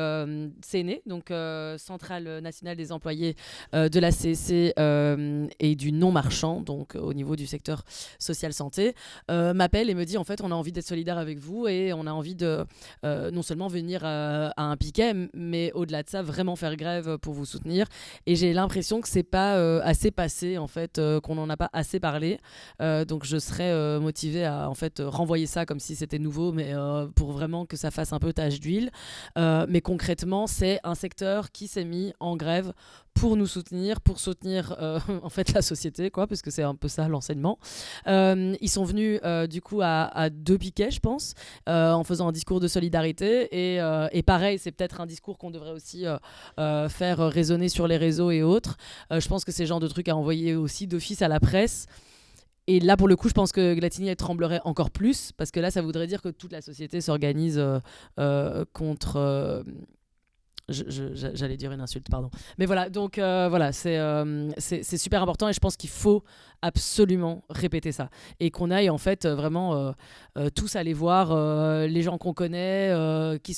CNE, donc Centrale nationale des employés de la CSC et du non-marchand, donc au niveau du secteur social-santé, m'appelle et me dit en fait, on a envie d'être solidaire avec vous et on a envie de non seulement venir à un piquet, mais au-delà de ça, vraiment faire grève pour vous soutenir. Et j'ai l'impression que c'est pas assez passé, en fait, qu'on n'en a pas assez parlé. Donc je serais motivée à en fait renvoyer ça comme si c'était nouveau, mais pour vraiment que ça fasse un peu tache d'huile. Mais concrètement, c'est un secteur qui s'est mis en grève pour nous soutenir, pour soutenir en fait la société, quoi, parce que c'est un peu ça l'enseignement. Ils sont venus du coup à 2 piquets, je pense, en faisant un discours de solidarité. Et pareil, c'est peut-être un discours qu'on devrait aussi faire résonner sur les réseaux et autres. Je pense que c'est le genre de truc à envoyer aussi d'office à la presse. Et là, pour le coup, je pense que Glatigny tremblerait encore plus, parce que là, ça voudrait dire que toute la société s'organise contre J'allais dire une insulte, pardon. Mais voilà, donc voilà, c'est super important et je pense qu'il faut absolument répéter ça. Et qu'on aille en fait vraiment tous aller voir les gens qu'on connaît, qui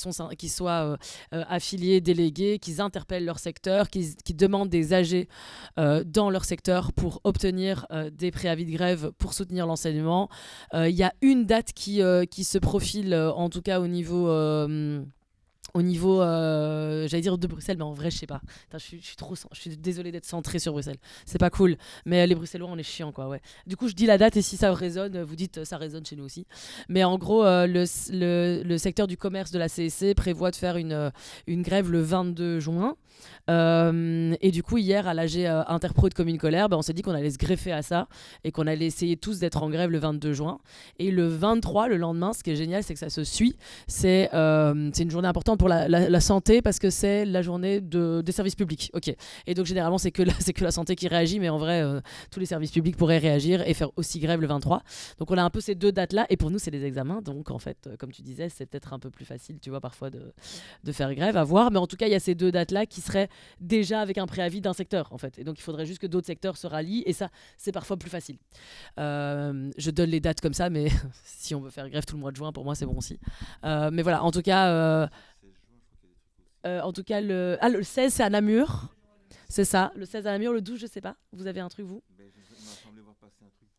soient affiliés, délégués, qu'ils interpellent leur secteur, qui demandent des AG dans leur secteur pour obtenir des préavis de grève pour soutenir l'enseignement. Il y a une date qui se profile, en tout cas au niveau, j'allais dire de Bruxelles, mais en vrai, je sais pas. Putain, je suis désolée d'être centrée sur Bruxelles. C'est pas cool. Mais les Bruxellois, on est chiants, quoi. Ouais. Du coup, je dis la date et si ça résonne, vous dites ça résonne chez nous aussi. Mais en gros, le secteur du commerce de la CSC prévoit de faire une grève le 22 juin. Et du coup, hier, à l'AG Interpro de Commune Colère, on s'est dit qu'on allait se greffer à ça et qu'on allait essayer tous d'être en grève le 22 juin. Et le 23, le lendemain, ce qui est génial, c'est que ça se suit. C'est une journée importante pour la santé parce que c'est la journée des services publics. Ok. Et donc, généralement, c'est que la santé qui réagit, mais en vrai, tous les services publics pourraient réagir et faire aussi grève le 23. Donc, on a un peu ces deux dates-là. Et pour nous, c'est des examens. Donc, en fait, comme tu disais, c'est peut-être un peu plus facile, tu vois, parfois de faire grève, à voir. Mais en tout cas, il y a ces deux dates-là qui seraient déjà avec un préavis d'un secteur, en fait. Et donc, il faudrait juste que d'autres secteurs se rallient. Et ça, c'est parfois plus facile. Je donne les dates comme ça, mais si on veut faire grève tout le mois de juin, pour moi, c'est bon aussi. Mais voilà, en tout cas... le 16, c'est à Namur. C'est ça, le 16 à Namur, le 12, je sais pas. Vous avez un truc, vous?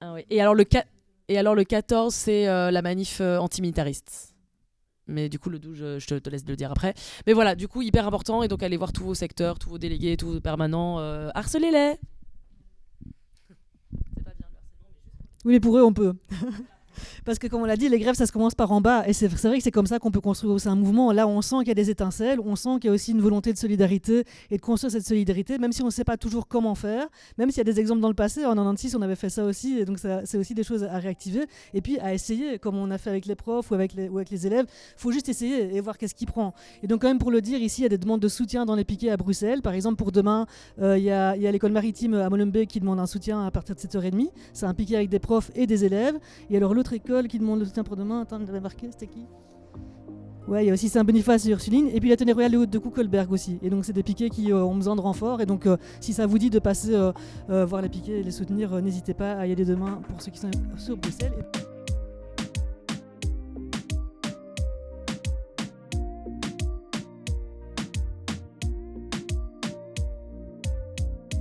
Ah, oui. Et alors, le 14, c'est la manif antimilitariste. Mais du coup, le 12, je te laisse le dire après. Mais voilà, du coup, hyper important. Et donc, allez voir tous vos secteurs, tous vos délégués, tous vos permanents. Harcelez-les. C'est pas bien le harcèlement, mais juste... Oui, mais pour eux, on peut. Parce que comme on l'a dit, les grèves, ça se commence par en bas. Et c'est vrai que c'est comme ça qu'on peut construire aussi un mouvement. Là, on sent qu'il y a des étincelles, on sent qu'il y a aussi une volonté de solidarité et de construire cette solidarité, même si on ne sait pas toujours comment faire, même s'il y a des exemples dans le passé. En 96, on avait fait ça aussi. Et donc, c'est aussi des choses à réactiver. Et puis, à essayer, comme on a fait avec les profs ou avec les élèves. Il faut juste essayer et voir qu'est-ce qui prend. Et donc, quand même, pour le dire, ici, il y a des demandes de soutien dans les piquets à Bruxelles. Par exemple, pour demain, il y a l'école maritime à Molenbeek qui demande un soutien à partir de 7h30. C'est un piquet avec des profs et des élèves. Et alors, l'autre école qui demande le soutien pour demain, attends, j'avais marqué, c'était qui? Ouais, il y a aussi Saint-Boniface et Ursuline, et puis la Tenue Royale de Kuckelberg aussi. Et donc c'est des piquets qui ont besoin de renfort, et donc si ça vous dit de passer voir les piquets et les soutenir, n'hésitez pas à y aller demain pour ceux qui sont sur Bruxelles.